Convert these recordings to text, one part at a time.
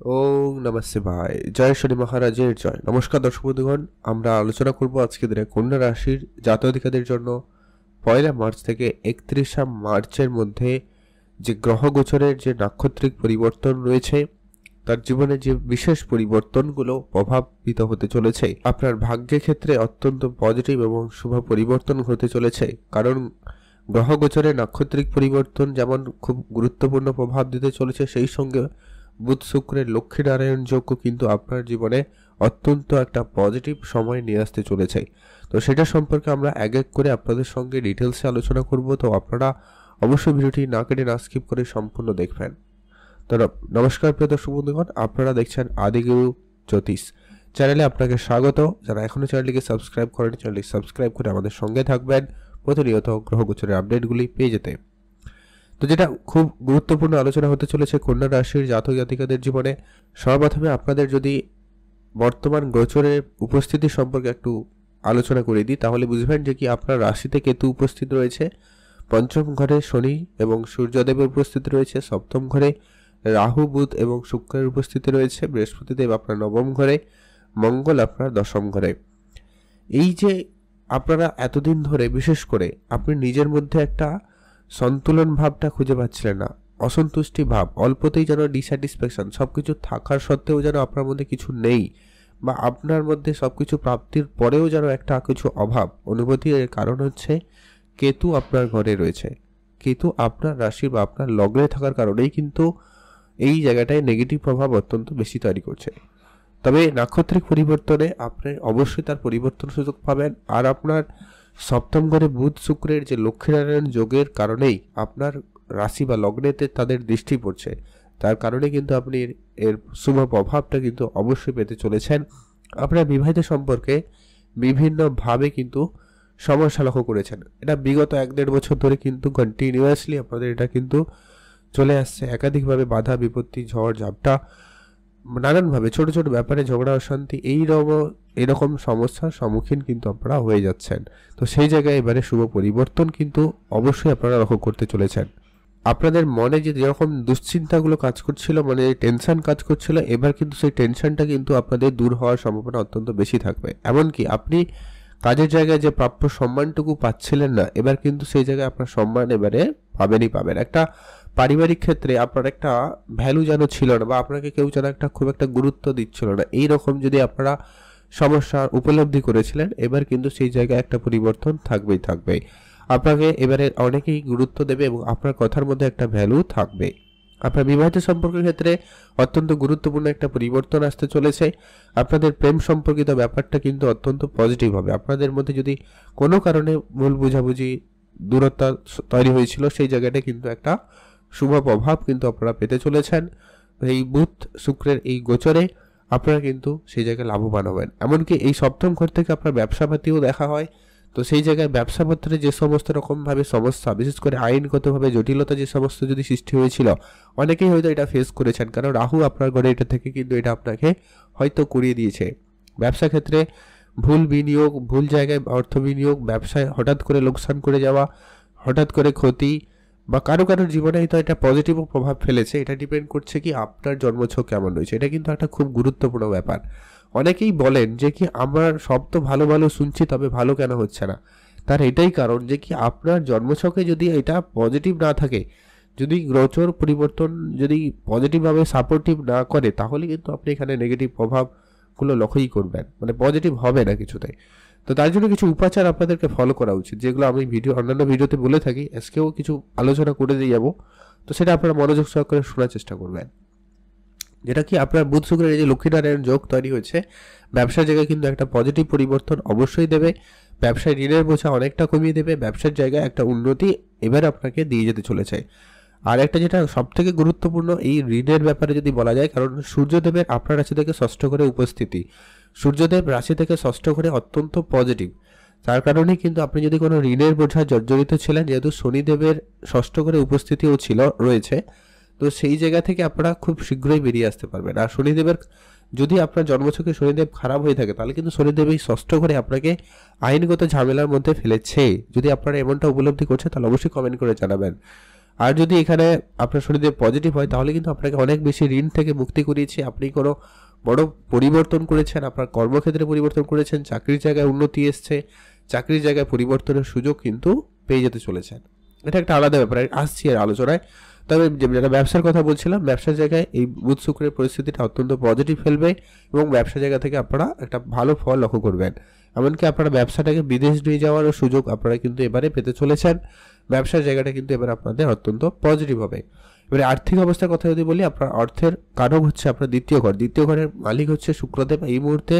ওং নমঃ শিবায়। জয় শনি মহারাজের জয়। নমস্কার দর্শক বন্ধুগণ, আমরা আলোচনা করব আজকে দিনে কন্যা রাশির জাতক-জাতিকাদের জন্য 1 মার্চ থেকে 31 মার্চের মধ্যে যে গ্রহ গোচরের যে নাক্ষত্রিক পরিবর্তন রয়েছে তার জীবনে যে বিশেষ পরিবর্তনগুলো প্রভাবিত হতে চলেছে। আপনার ভাগ্যের ক্ষেত্রে অত্যন্ত পজিটিভ এবং শুভ পরিবর্তন হতে চলেছে, কারণ গ্রহ গোচরের নাক্ষত্রিক পরিবর্তন যেমন খুব গুরুত্বপূর্ণ প্রভাব দিতে চলেছে, সেই সঙ্গে বুধ শুক্রের লক্ষ্মীনারায়ণ যোগ্য কিন্তু আপনার জীবনে অত্যন্ত একটা পজিটিভ সময় নিয়ে আসতে চলেছে। তো সেটা সম্পর্কে আমরা এক এক করে আপনাদের সঙ্গে ডিটেলসে আলোচনা করব। তো আপনারা অবশ্যই ভিডিওটি না কেটে না স্কিপ করে সম্পূর্ণ দেখবেন। তো নমস্কার প্রিয় দর্শক বন্ধুগণ, আপনারা দেখছেন আদিগুরু জ্যোতিষ চ্যানেলে আপনাকে স্বাগত। যারা এখনো চ্যানেলটিকে সাবস্ক্রাইব করেন, চ্যানেলটি সাবস্ক্রাইব করে আমাদের সঙ্গে থাকবেন প্রতিনিয়ত গ্রহ গোচরের আপডেটগুলি পেয়ে যেতে। তো যেটা খুব গুরুত্বপূর্ণ আলোচনা হতে চলেছে কন্যা রাশির জাতক জাতিকাদের জীবনে, সর্বপ্রথমে আপনাদের যদি বর্তমান গোচরের উপস্থিতি সম্পর্কে একটু আলোচনা করে দিই, তাহলে বুঝবেন যে কি আপনার রাশিতে কেতু উপস্থিত রয়েছে, পঞ্চম ঘরে শনি এবং সূর্যদেবের উপস্থিতি রয়েছে, সপ্তম ঘরে রাহু বুধ এবং শুক্রের উপস্থিতি রয়েছে, বৃহস্পতিদেব আপনার নবম ঘরে, মঙ্গল আপনার দশম ঘরে। এই যে আপনারা এতদিন ধরে বিশেষ করে আপনি নিজের মধ্যে একটা সন্তুলন ভাবটা খুঁজে পাচ্ছিলেন না, অসন্তুষ্টি ভাব, অল্পতেই যেন ডিস্যাটিসফ্যাকশন, সবকিছু থাকার সত্ত্বেও যেন আপনার মধ্যে কিছু নেই, বা আপনার মধ্যে সবকিছু প্রাপ্তির পরেও যেন একটা কিছু অভাব অনুভূতি। এর কারণ হচ্ছে কেতু আপনার ঘরে রয়েছে। কেতু আপনার রাশি বা আপনার লগ্নে থাকার কারণেই কিন্তু এই জায়গাটায় নেগেটিভ প্রভাব অত্যন্ত বেশি তৈরি করছে। তবে নাক্ষত্রিক পরিবর্তনে আপনি অবশ্যই তার পরিবর্তন সুযোগ পাবেন। আর আপনার সপ্তম ঘরে বুধ শুক্রের যে লক্ষ্মীনারায়ণ যোগের কারণেই আপনার রাশি বা লগ্নেতে তাদের দৃষ্টি পড়ছে, তার কারণে কিন্তু আপনি এর শুভ প্রভাবটা কিন্তু অবশ্যই পেতে চলেছেন। আপনার বিবাহিত সম্পর্কে বিভিন্নভাবে কিন্তু সমস্যা লক্ষ্য করেছেন, এটা বিগত 1-1.5 বছর ধরে কিন্তু কন্টিনিউয়াসলি আপনাদের এটা কিন্তু চলে আসছে। একাধিকভাবে বাধা বিপত্তি, ঝড় ঝাপটা, নানানভাবে ছোট ছোট ব্যাপারে ঝগড়া অশান্তি, এইরকম সমস্যার সম্মুখীন কিন্তু আপনারা হয়ে যাচ্ছেন। তো সেই জায়গায় এবারে শুভ পরিবর্তন কিন্তু অবশ্যই আপনারা লক্ষ্য করতে চলেছেন। আপনাদের মনে যে যেরকম দুশ্চিন্তাগুলো কাজ করছিল, মানে টেনশন কাজ করছিল, এবার কিন্তু সেই টেনশনটা কিন্তু আপনাদের দূর হওয়ার সম্ভাবনা অত্যন্ত বেশি থাকবে। এমনকি আপনি কাজের জায়গায় যে প্রাপ্য সম্মানটুকু পাচ্ছিলেন না, এবার কিন্তু সেই জায়গায় আপনার সম্মান এবারে পাবেন। একটা পারিবারিক ক্ষেত্রে আপনার একটা ভ্যালু যেন ছিল না, বা আপনাকে কেউ যেন একটা খুব একটা গুরুত্ব দিচ্ছিল না, এই রকম যদি আপনারা সমস্যা উপলব্ধি করেছিলেন, এবার কিন্তু সেই জায়গায় একটা পরিবর্তন থাকবে। আপনাকে এবারে অনেকেই গুরুত্ব দেবে এবং আপনার কথার মধ্যে একটা ভ্যালু থাকবে। আপনার বিবাহিত সম্পর্কের ক্ষেত্রে অত্যন্ত গুরুত্বপূর্ণ একটা পরিবর্তন আসতে চলেছে। আপনাদের প্রেম সম্পর্কিত ব্যাপারটা কিন্তু অত্যন্ত পজিটিভ হবে। আপনাদের মধ্যে যদি কোনো কারণে ভুল বুঝাবুঝি, দূরত্ব তৈরি হয়েছিল, সেই জায়গাটা কিন্তু একটা শুভ প্রভাব কিন্তু আপনারা পেতে চলেছেন। এই বুধ শুক্রের এই গোচরে আপনারা কিন্তু সেই জায়গায় লাভবান হবেন। এমনকি এই সপ্তম ঘর থেকে আপনার ব্যবসাপাতিও দেখা হয়। তো সেই জায়গায় ব্যবসাপত্রে যে সমস্ত রকমভাবে সমস্যা, বিশেষ করে আইনগতভাবে জটিলতা যে সমস্ত যদি সৃষ্টি হয়েছিল, অনেকেই হয়তো এটা ফেস করেছেন, কারণ রাহু আপনার ঘরে এটা থেকে কিন্তু এটা আপনাকে হয়তো করিয়ে দিয়েছে। ব্যবসা ক্ষেত্রে ভুল বিনিয়োগ, ভুল জায়গায় অর্থ বিনিয়োগ, ব্যবসায় হঠাৎ করে লোকসান করে যাওয়া, হঠাৎ করে ক্ষতি, বা কারোর জীবনে হয়তো এটা পজিটিভও প্রভাব ফেলেছে। এটা ডিপেন্ড করছে কি আপনার জন্মছক কেমন রয়েছে, এটা কিন্তু একটা খুব গুরুত্বপূর্ণ ব্যাপার। অনেকেই বলেন যে কি আমার সব তো ভালো ভালো শুনছি, তবে ভালো কেন হচ্ছে না? তার এটাই কারণ যে কি আপনার জন্মছকে যদি এটা পজিটিভ না থাকে, যদি গোচর পরিবর্তন যদি পজিটিভভাবে সাপোর্টিভ না করে, তাহলে কিন্তু আপনি এখানে নেগেটিভ প্রভাবগুলো লক্ষ্যই করবেন, মানে পজিটিভ হবে না কিছুতে। তো তার জন্য কিছু উপাচার আপনাদেরকে ফলো করা উচিত, যেগুলো আমি অন্যান্য ভিডিওতে বলে থাকি, আজকেও কিছু আলোচনা করে দিয়ে যাবো। তো সেটা আপনারা মনোযোগ সহকারে শোনার চেষ্টা করবেন। যেটা কি আপনার বুধ শুক্রের এই যে লক্ষ্মীনারায়ণ যোগ তৈরি হয়েছে, ব্যবসার জায়গায় কিন্তু একটা পজিটিভ পরিবর্তন অবশ্যই দেবে। ব্যবসায় ঋণের বোঝা অনেকটা কমিয়ে দেবে। ব্যবসার জায়গায় একটা উন্নতি এবার আপনাকে দিয়ে যেতে চলেছে। আর একটা যেটা সব থেকে গুরুত্বপূর্ণ এই ঋণের ব্যাপারে যদি বলা যায়, কারণ সূর্যদেবের আপনার রাশি থেকে ষষ্ঠ ঘরে উপস্থিতি, সূর্যদেব রাশি থেকে ষষ্ঠ ঘরে অত্যন্ত পজিটিভ। তার কারণে কিন্তু আপনি যদি কোনো ঋণের বোঝা জর্জরিত ছিলেন, যেহেতু শনিদেবের ষষ্ঠ ঘরে উপস্থিতিও রয়েছে, তো সেই জায়গা থেকে আপনারা খুব শীঘ্রই বেরিয়ে আসতে পারবেন। আর শনিদেবের যদি আপনার জন্মছকে শনিদেব খারাপ হয়ে থাকে, তাহলে কিন্তু শনিদেব এই ষষ্ঠ ঘরে আপনাকে আইনগত ঝামেলার মধ্যে ফেলেছে। যদি আপনারা এমনটা উপলব্ধি করছেন, তাহলে অবশ্যই কমেন্ট করে জানাবেন। আর যদি এখানে আপনার শনিদেব পজিটিভ হয় তাহলে কিন্তু আপনাকে অনেক বেশি ঋণ থেকে মুক্তি করিয়েছে, আপনি কোনো বড় পরিবর্তন করেছেন, আপনার কর্মক্ষেত্রে পরিবর্তন করেছেন, চাকরির জায়গায় উন্নতি এসছে, চাকরির জায়গায় পরিবর্তনের সুযোগ কিন্তু পেয়ে যেতে চলেছেন। এটা একটা আলাদা ব্যাপার, আসছি এর আলোচনায়। তবে যারা ব্যবসার কথা বলছিলাম, ব্যবসার জায়গায় এই বুধ শুক্রের পরিস্থিতিটা অত্যন্ত পজিটিভ ফেলবে এবং ব্যবসা জায়গা থেকে আপনারা একটা ভালো ফল লক্ষ্য করবেন। এমনকি আপনারা ব্যবসাটাকে বিদেশ নিয়ে যাওয়ারও সুযোগ আপনারা কিন্তু এবারে পেতে চলেছেন। ব্যবসার জায়গাটা কিন্তু এবার আপনাদের অত্যন্ত পজিটিভ হবে। এবারে আর্থিক অবস্থার কথা যদি বলি, আপনার অর্থের কারক হচ্ছে আপনার দ্বিতীয় ঘর, দ্বিতীয় ঘরের মালিক হচ্ছে শুক্রদেব। এই মুহূর্তে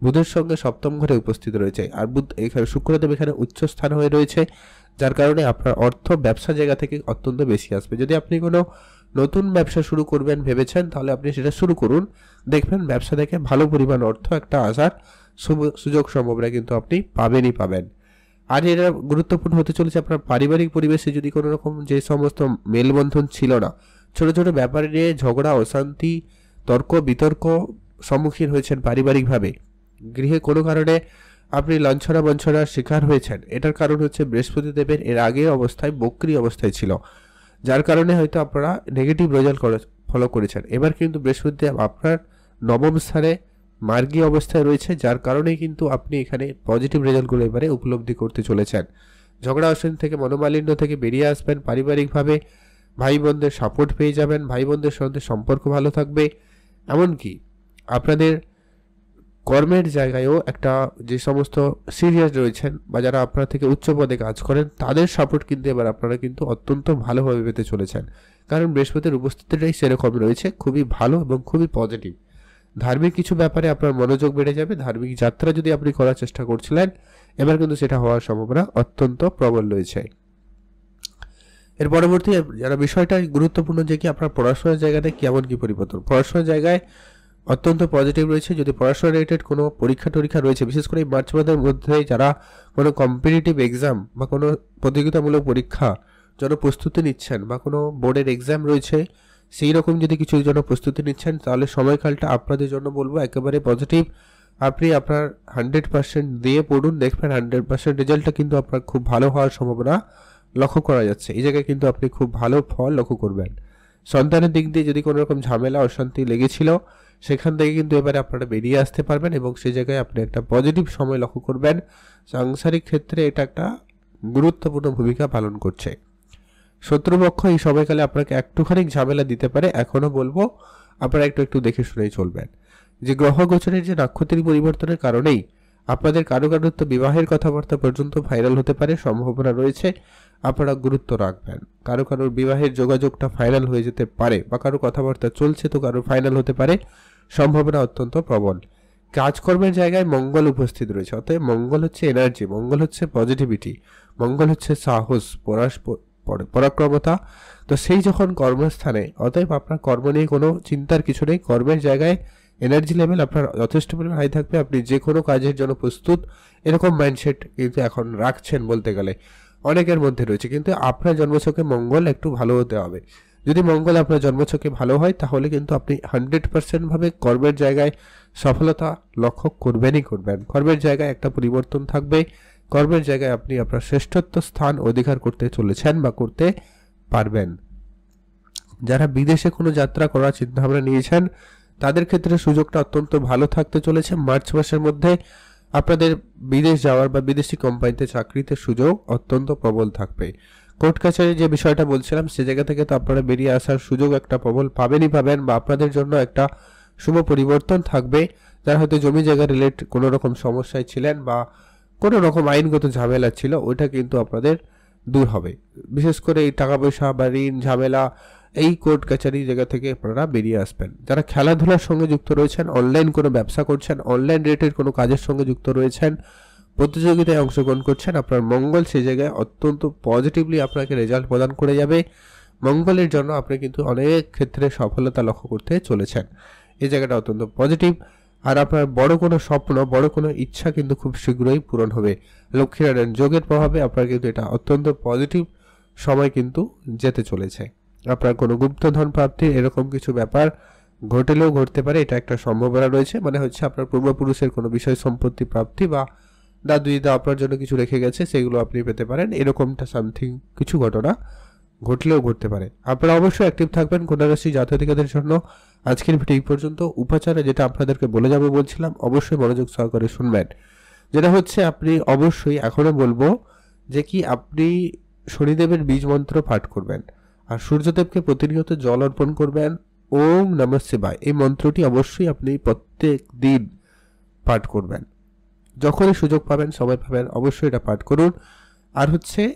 বুধের সঙ্গে সপ্তম ঘরে উপস্থিত রয়েছে, আর বুধ এখানে শুক্রদেব এখানে উচ্চ স্থান হয়ে রয়েছে, যার কারণে আপনার অর্থ ব্যবসা জায়গা থেকে অত্যন্ত বেশি আসবে। যদি আপনি কোনো নতুন ব্যবসা শুরু করবেন ভেবেছেন, তাহলে আপনি সেটা শুরু করুন, দেখবেন ব্যবসা থেকে ভালো পরিমাণ অর্থ একটা আসার সুযোগ সম্ভাবনা কিন্তু আপনি পাবেন। আর এটা গুরুত্বপূর্ণ হতে চলেছে আপনার পারিবারিক পরিবেশে। যদি কোনো রকম যে সমস্ত মেলবন্ধন ছিল না, ছোট ছোট ব্যাপার নিয়ে ঝগড়া, অশান্তি, তর্ক বিতর্ক সম্মুখীন হয়েছেন পারিবারিকভাবে, গৃহে কোনো কারণে আপনি লাঞ্ছনা বঞ্চনার শিকার হয়েছেন, এটার কারণ হচ্ছে বৃহস্পতি দেবের এর আগে অবস্থায় বক্রী অবস্থায় ছিল, যার কারণে হয়তো আপনারা নেগেটিভ রেজাল্ট ফলো করেছেন। এবার কিন্তু বৃহস্পতি দেব আপনার নবম স্থানে মার্গী অবস্থায় রয়েছে, যার কারণেই কিন্তু আপনি এখানে পজিটিভ রেজাল্টগুলো এবারে উপলব্ধি করতে চলেছেন। ঝগড়া অশান্তি থেকে, মনোমালিন্য থেকে বেরিয়ে আসবেন। পারিবারিকভাবে ভাই বোনদের সাপোর্ট পেয়ে যাবেন, ভাই বোনদের সঙ্গে সম্পর্ক ভালো থাকবে। এমনকি আপনাদের কর্মের জায়গায়ও একটা যে সমস্ত সিনিয়র রয়েছেন বা যারা আপনার থেকে উচ্চ পদে কাজ করেন, তাদের সাপোর্ট কিন্তু এবার আপনারা কিন্তু অত্যন্ত ভালোভাবে পেতে চলেছেন, কারণ বৃহস্পতির উপস্থিতিটাই সেরকম রয়েছে, খুবই ভালো এবং খুবই পজিটিভ। ধার্মিক কিছু ব্যাপারে আপনার মনোযোগ বেড়ে যাবে। ধার্মিক যাত্রা যদি আপনি করার চেষ্টা করছিলেন, এবার কিন্তু সেটা হওয়ার সম্ভাবনা অত্যন্ত প্রবল রয়েছে। এর পরবর্তী যারা বিষয়টা গুরুত্বপূর্ণ যে কি আপনার পড়াশোনার জায়গাতে কেমন কি পরিবর্তন। পড়াশোনার জায়গায় অত্যন্ত পজিটিভ রয়েছে। যদি পড়াশোনা রিলেটেড কোনো পরীক্ষা রয়েছে, বিশেষ করে এই মার্চ মাসের মধ্যে যারা কোনো কম্পিটিটিভ এক্সাম বা কোনো প্রতিযোগিতামূলক পরীক্ষা জন্য প্রস্তুতি নিচ্ছেন বা কোনো বোর্ডের এক্সাম রয়েছে, সেই রকম যদি কিছু জন্য প্রস্তুতি নিচ্ছেন, তাহলে সময়কালটা আপনাদের জন্য বলবো একেবারে পজিটিভ। আপনি আপনার 100% দিয়ে পড়ুন, দেখবেন 100% রেজাল্টটা কিন্তু আপনার খুব ভালো হওয়ার সম্ভাবনা লক্ষ্য করা যাচ্ছে। এই জায়গায় কিন্তু আপনি খুব ভালো ফল লক্ষ্য করবেন। সন্তানের দিক দিয়ে যদি কোনো রকম ঝামেলা অশান্তি লেগেছিল, সেখান থেকে কিন্তু এবারে আপনারা বেরিয়ে আসতে পারবেন এবং সেই জায়গায় আপনি একটা পজিটিভ সময় লক্ষ্য করবেন। সাংসারিক ক্ষেত্রে এটা একটা গুরুত্বপূর্ণ ভূমিকা পালন করছে। শত্রুপক্ষ এই সময়কালে আপনাকে একটুখানি ঝামেলা দিতে পারে, এখনও বলবো আপনারা একটু দেখে শুনেই চলবেন। যে গ্রহ গোচরের যে নক্ষত্রের পরিবর্তনের কারণেই আপনাদের কারো তো বিবাহের কথাবার্তা পর্যন্ত ভাইরাল হতে পারে, সম্ভাবনা রয়েছে, আপনারা গুরুত্ব রাখবেন। কারোর বিবাহের যোগাযোগটা ফাইনাল হয়ে যেতে পারে, বা কারো কথাবার্তা চলছে তো কারো ফাইনাল হতে পারে, সম্ভাবনা অত্যন্ত প্রবল। কাজকর্মের জায়গায় মঙ্গল উপস্থিত রয়েছে, অতএব মঙ্গল হচ্ছে এনার্জি, মঙ্গল হচ্ছে পজিটিভিটি, মঙ্গল হচ্ছে সাহস, পরাক্রমতা। তো সেই যখন কর্মস্থানে, অতএব আপনার কর্ম নিয়ে কোনো চিন্তার কিছু নেই। কর্মের জায়গায় এনার্জি লেভেল আপনার যথেষ্ট পরিমাণ হাই থাকবে, আপনি যে কোনো কাজের জন্য প্রস্তুত, এরকম মাইন্ডসেট কিন্তু এখন রাখছেন বলতে গেলে অনেকের মধ্যে রয়েছে। কিন্তু আপনার জন্মছকে মঙ্গল একটু ভালো হতে হবে। যদি মঙ্গল আপনার জন্মছকে ভালো হয়, তাহলে কিন্তু আপনি 100% ভাবে কর্মের জায়গায় সফলতা লক্ষ্য করবেন। কর্মের জায়গায় একটা পরিবর্তন থাকবে, কর্মের জায়গায় আপনি আপনার শ্রেষ্ঠত্ব স্থান অধিকার করতে চলেছেন বা করতে পারবেন। যারা বিদেশে কোনো যাত্রা করার চিন্তাভাবনা নিয়েছেন, তাদের ক্ষেত্রে সুযোগটা অত্যন্ত ভালো থাকতে চলেছে। মার্চ মাসের মধ্যে আপনাদের বিদেশ যাওয়ার বা বিদেশি কোম্পানিতে চাকরিতে সুযোগ অত্যন্ত প্রবল থাকবে। কোর্ট কাছারি যে বিষয়টা বলছিলাম, সে জায়গা থেকে তো আপনারা বেরিয়ে আসার সুযোগ একটা প্রবল পাবেন, বা আপনাদের জন্য একটা শুভ পরিবর্তন থাকবে। যারা হয়তো জমি জায়গা রিলেট কোনো রকম সমস্যায় ছিলেন বা কোনো রকম আইনগত ঝামেলা ছিল, ওইটা কিন্তু আপনাদের দূর হবে। বিশেষ করে এই টাকা পয়সা বা ঋণ ঝামেলা, এই কোর্ট কাছারি জায়গা থেকে আপনারা বেরিয়ে আসবেন। যারা খেলাধুলার সঙ্গে যুক্ত রয়েছেন, অনলাইন কোনো ব্যবসা করছেন, অনলাইন রিলেটেড কোনো কাজের সঙ্গে যুক্ত রয়েছেন, প্রতিযোগিতায় অংশগ্রহণ করছেন, আপনার মঙ্গল সেই জায়গায় অত্যন্ত পজিটিভলি আপনাকে রেজাল্ট প্রদান করে যাবে। মঙ্গলের জন্য আপনি কিন্তু অনেক ক্ষেত্রে সফলতা লক্ষ্য করতে চলেছেন। এই জায়গাটা অত্যন্ত পজিটিভ। আর আপনার বড় কোনো স্বপ্ন, বড় কোনো ইচ্ছা কিন্তু খুব শীঘ্রই পূরণ হবে। লক্ষ্মীনারায়ণ যোগের প্রভাবে আপনার কিন্তু এটা অত্যন্ত পজিটিভ সময় কিন্তু যেতে চলেছে। আপনার কোনো গুপ্তধন প্রাপ্তির এরকম কিছু ব্যাপার ঘটলেও ঘটতে পারে, এটা একটা সম্ভাবনা রয়েছে। মানে হচ্ছে আপনার পূর্বপুরুষের কোনো বিষয় সম্পত্তি প্রাপ্তি বা দাদু দিদা আপনার জন্য কিছু রেখে গেছে, সেগুলো আপনি পেতে পারেন, এরকমটা সামথিং কিছু ঘটনা ঘটলেও ঘটতে পারে। আপনারা অবশ্যই অ্যাক্টিভ থাকবেন কন্যা রাশি জাতক-জাতিকাদের জন্য। আজকের ভিডিও এই পর্যন্ত। উপাচারে যেটা আপনাদেরকে বলে যাবো বলছিলাম, অবশ্যই মনোযোগ সহকারে শুনবেন। যেটা হচ্ছে, আপনি অবশ্যই এখনো বলবো যে কি আপনি শনিদেবের বীজ মন্ত্র পাঠ করবেন আর সূর্যদেবকে প্রতিনিয়ত জল অর্পণ করবেন। ওম নমঃ শিবায় এই মন্ত্রটি অবশ্যই আপনি প্রত্যেক দিন পাঠ করবেন। যখনই সুযোগ পাবেন, সময় পাবেন, অবশ্যই এটা পাঠ করুন। আর হচ্ছে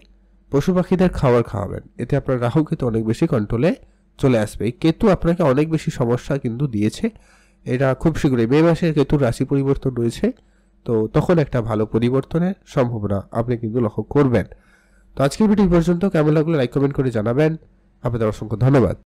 পশু পাখিদের খাবার খাওয়াবেন, এতে আপনার রাহু কেতু অনেক বেশি কন্ট্রোলে চলে আসবে। এই কেতু আপনাকে অনেক বেশি সমস্যা কিন্তু দিয়েছে। এটা খুব শীঘ্রই মে মাসে কেতুর রাশি পরিবর্তন রয়েছে, তো তখন একটা ভালো পরিবর্তনের সম্ভাবনা আপনি কিন্তু লক্ষ্য করবেন। তো আজকের ভিডিও পর্যন্ত। কেমন লাগলো লাইক কমেন্ট করে জানাবেন। আপনাদের অসংখ্য ধন্যবাদ।